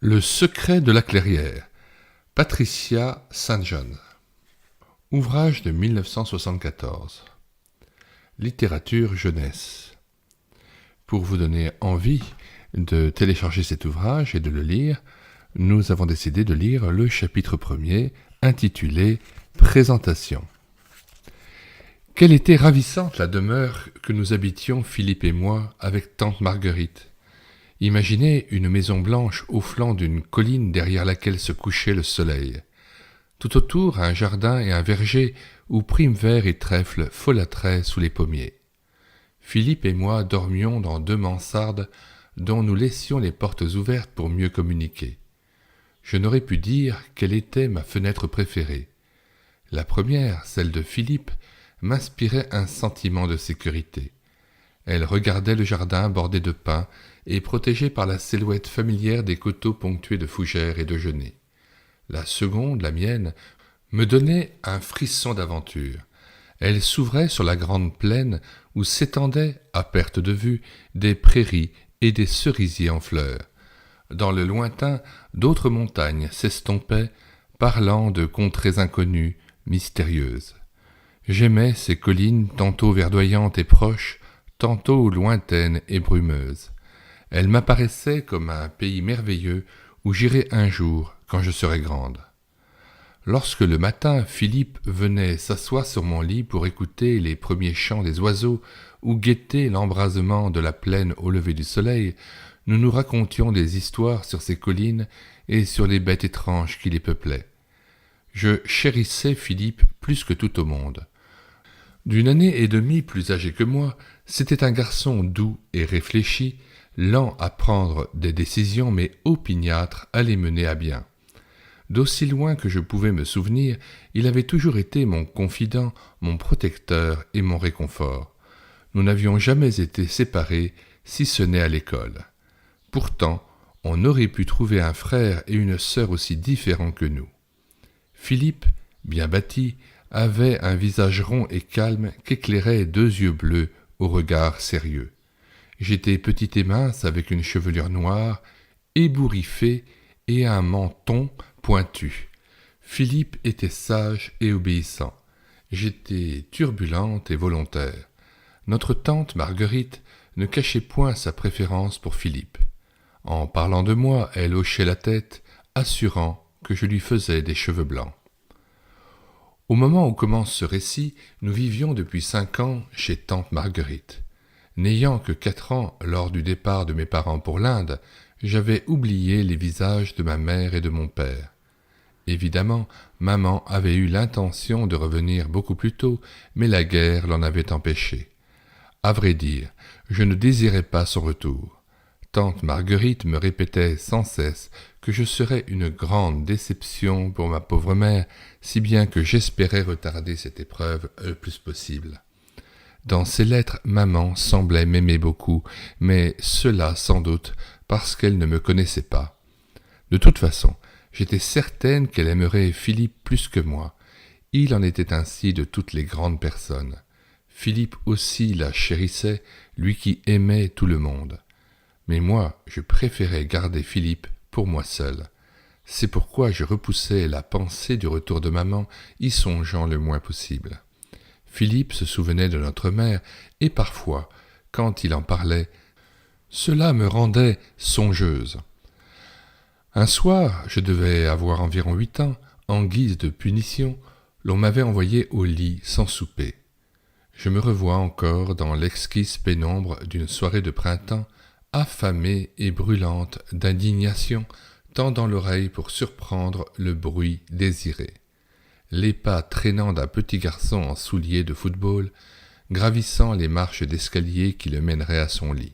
Le secret de la clairière, Patricia St. John. Ouvrage de 1974. Littérature jeunesse. Pour vous donner envie de télécharger cet ouvrage et de le lire, nous avons décidé de lire le chapitre 1er, intitulé « Présentation ». Quelle était ravissante la demeure que nous habitions, Philippe et moi, avec tante Marguerite. Imaginez une maison blanche au flanc d'une colline derrière laquelle se couchait le soleil. Tout autour, un jardin et un verger où prime-vert et trèfle folâtraient sous les pommiers. Philippe et moi dormions dans 2 mansardes dont nous laissions les portes ouvertes pour mieux communiquer. Je n'aurais pu dire quelle était ma fenêtre préférée. La première, celle de Philippe, m'inspirait un sentiment de sécurité. Elle regardait le jardin bordé de pins et protégé par la silhouette familière des coteaux ponctués de fougères et de genêts. La seconde, la mienne, me donnait un frisson d'aventure. Elle s'ouvrait sur la grande plaine où s'étendaient, à perte de vue, des prairies et des cerisiers en fleurs. Dans le lointain, d'autres montagnes s'estompaient, parlant de contrées inconnues, mystérieuses. J'aimais ces collines tantôt verdoyantes et proches, tantôt lointaines et brumeuses. Elles m'apparaissaient comme un pays merveilleux où j'irai un jour quand je serai grande. Lorsque le matin Philippe venait s'asseoir sur mon lit pour écouter les premiers chants des oiseaux ou guetter l'embrasement de la plaine au lever du soleil, nous nous racontions des histoires sur ces collines et sur les bêtes étranges qui les peuplaient. Je chérissais Philippe plus que tout au monde. D'une année et demie plus âgé que moi, c'était un garçon doux et réfléchi, lent à prendre des décisions mais opiniâtre à les mener à bien. D'aussi loin que je pouvais me souvenir, il avait toujours été mon confident, mon protecteur et mon réconfort. Nous n'avions jamais été séparés, si ce n'est à l'école. Pourtant, on aurait pu trouver un frère et une sœur aussi différents que nous. Philippe, bien bâti, avait un visage rond et calme qu'éclairaient 2 yeux bleus au regard sérieux. J'étais petit et mince avec une chevelure noire, ébouriffée et un menton pointu. Philippe était sage et obéissant. J'étais turbulente et volontaire. Notre tante Marguerite ne cachait point sa préférence pour Philippe. En parlant de moi, elle hochait la tête, assurant que je lui faisais des cheveux blancs. Au moment où commence ce récit, nous vivions depuis 5 ans chez tante Marguerite. N'ayant que 4 ans lors du départ de mes parents pour l'Inde, j'avais oublié les visages de ma mère et de mon père. Évidemment, maman avait eu l'intention de revenir beaucoup plus tôt, mais la guerre l'en avait empêchée. À vrai dire, je ne désirais pas son retour. Tante Marguerite me répétait sans cesse que je serais une grande déception pour ma pauvre mère, si bien que j'espérais retarder cette épreuve le plus possible. Dans ses lettres, maman semblait m'aimer beaucoup, mais cela sans doute parce qu'elle ne me connaissait pas. De toute façon, j'étais certaine qu'elle aimerait Philippe plus que moi. Il en était ainsi de toutes les grandes personnes. Philippe aussi la chérissait, lui qui aimait tout le monde. Mais moi, je préférais garder Philippe pour moi seul. C'est pourquoi je repoussais la pensée du retour de maman, y songeant le moins possible. Philippe se souvenait de notre mère, et parfois, quand il en parlait, cela me rendait songeuse. Un soir, je devais avoir environ 8 ans, en guise de punition, l'on m'avait envoyé au lit sans souper. Je me revois encore dans l'exquise pénombre d'une soirée de printemps, affamée et brûlante d'indignation, tendant l'oreille pour surprendre le bruit désiré. Les pas traînants d'un petit garçon en souliers de football, gravissant les marches d'escalier qui le mèneraient à son lit.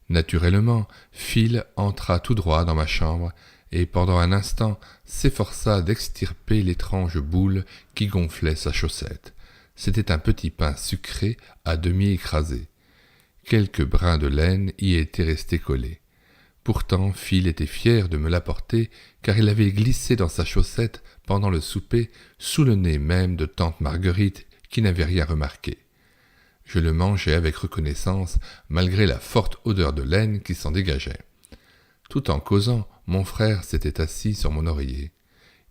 Naturellement, Phil entra tout droit dans ma chambre et pendant un instant s'efforça d'extirper l'étrange boule qui gonflait sa chaussette. C'était un petit pain sucré à demi écrasé. Quelques brins de laine y étaient restés collés. Pourtant, Phil était fier de me l'apporter, car il avait glissé dans sa chaussette pendant le souper, sous le nez même de tante Marguerite, qui n'avait rien remarqué. Je le mangeai avec reconnaissance, malgré la forte odeur de laine qui s'en dégageait. Tout en causant, mon frère s'était assis sur mon oreiller.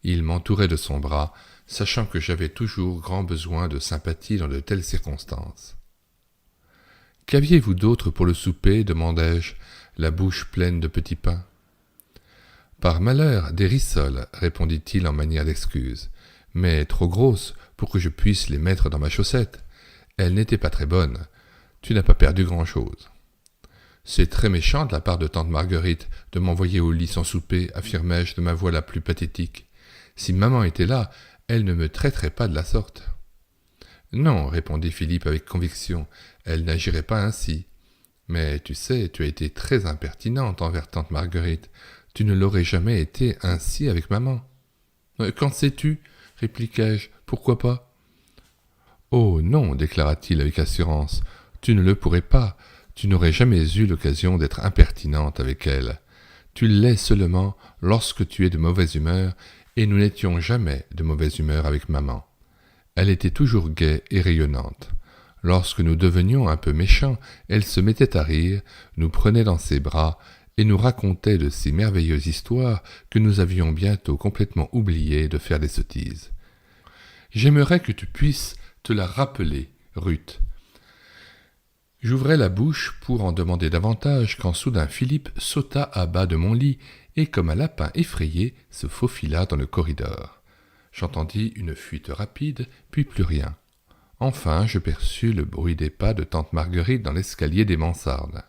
Il m'entourait de son bras, sachant que j'avais toujours grand besoin de sympathie dans de telles circonstances. « Qu'aviez-vous d'autre pour le souper » demandai-je, la bouche pleine de petits pains. « Par malheur, des rissoles, » répondit-il en manière d'excuse, « mais trop grosses pour que je puisse les mettre dans ma chaussette. Elles n'étaient pas très bonnes. Tu n'as pas perdu grand-chose. »« C'est très méchant de la part de tante Marguerite de m'envoyer au lit sans souper, affirmai-je de ma voix la plus pathétique. Si maman était là, elle ne me traiterait pas de la sorte. »« Non, répondit Philippe avec conviction, elle n'agirait pas ainsi. Mais tu sais, tu as été très impertinente envers tante Marguerite. Tu ne l'aurais jamais été ainsi avec maman. »« Qu'en sais-tu » répliquai-je. « Pourquoi pas ?»« Oh non, déclara-t-il avec assurance, tu ne le pourrais pas. Tu n'aurais jamais eu l'occasion d'être impertinente avec elle. Tu l'es seulement lorsque tu es de mauvaise humeur, et nous n'étions jamais de mauvaise humeur avec maman. Elle était toujours gaie et rayonnante. Lorsque nous devenions un peu méchants, elle se mettait à rire, nous prenait dans ses bras et nous racontait de si merveilleuses histoires que nous avions bientôt complètement oublié de faire des sottises. J'aimerais que tu puisses te la rappeler, Ruth. J'ouvrais la bouche pour en demander davantage quand soudain Philippe sauta à bas de mon lit et, comme un lapin effrayé, se faufila dans le corridor. J'entendis une fuite rapide, puis plus rien. Enfin, je perçus le bruit des pas de tante Marguerite dans l'escalier des mansardes.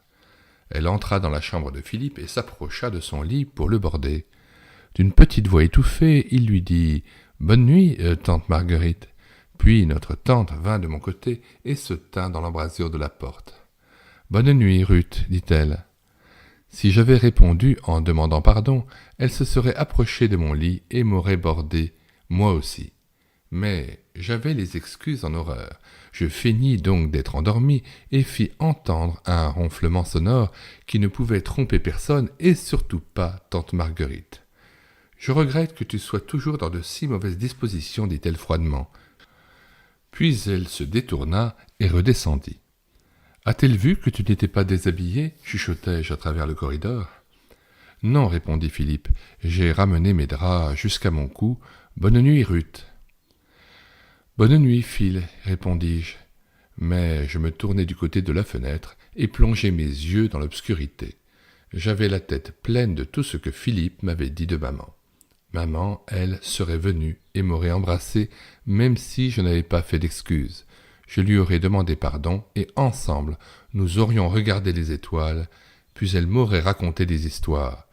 Elle entra dans la chambre de Philippe et s'approcha de son lit pour le border. D'une petite voix étouffée, il lui dit « Bonne nuit, tante Marguerite ». Puis notre tante vint de mon côté et se tint dans l'embrasure de la porte. « Bonne nuit, Ruth, dit-elle. » Si j'avais répondu en demandant pardon, elle se serait approchée de mon lit et m'aurait bordé, moi aussi. Mais j'avais les excuses en horreur. Je feignis donc d'être endormi et fis entendre un ronflement sonore qui ne pouvait tromper personne et surtout pas tante Marguerite. « Je regrette que tu sois toujours dans de si mauvaises dispositions, dit-elle froidement. Puis elle se détourna et redescendit. « A-t-elle vu que tu n'étais pas déshabillé » chuchotai-je à travers le corridor. « Non, répondit Philippe, j'ai ramené mes draps jusqu'à mon cou. Bonne nuit, Ruth. »« Bonne nuit, Phil, répondis-je, mais je me tournai du côté de la fenêtre et plongeai mes yeux dans l'obscurité. J'avais la tête pleine de tout ce que Philippe m'avait dit de maman. Maman, elle, serait venue et m'aurait embrassé, même si je n'avais pas fait d'excuses. Je lui aurais demandé pardon, et ensemble, nous aurions regardé les étoiles, puis elle m'aurait raconté des histoires.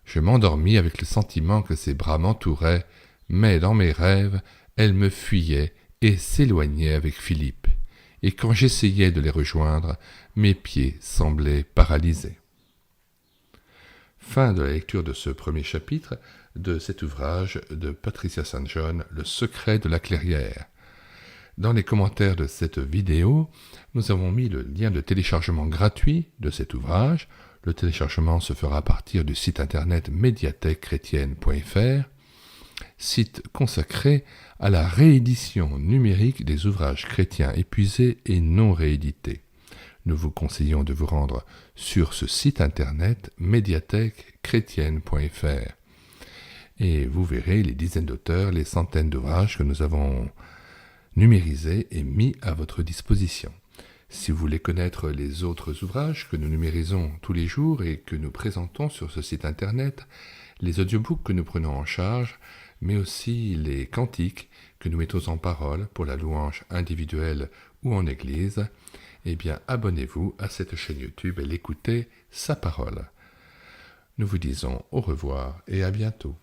Je m'endormis avec le sentiment que ses bras m'entouraient, mais dans mes rêves, elle me fuyait et s'éloignait avec Philippe. Et quand j'essayais de les rejoindre, mes pieds semblaient paralysés. Fin de la lecture de ce premier chapitre de cet ouvrage de Patricia St. John, Le secret de la clairière. Dans les commentaires de cette vidéo, nous avons mis le lien de téléchargement gratuit de cet ouvrage. Le téléchargement se fera à partir du site internet médiathèquechrétienne.fr, site consacré à la réédition numérique des ouvrages chrétiens épuisés et non réédités. Nous vous conseillons de vous rendre sur ce site internet médiathèquechrétienne.fr et vous verrez les dizaines d'auteurs, les centaines d'ouvrages que nous avons numérisés et mis à votre disposition. Si vous voulez connaître les autres ouvrages que nous numérisons tous les jours et que nous présentons sur ce site internet, les audiobooks que nous prenons en charge, mais aussi les cantiques que nous mettons en parole pour la louange individuelle ou en église, eh bien abonnez-vous à cette chaîne YouTube et l'écoutez sa parole. Nous vous disons au revoir et à bientôt.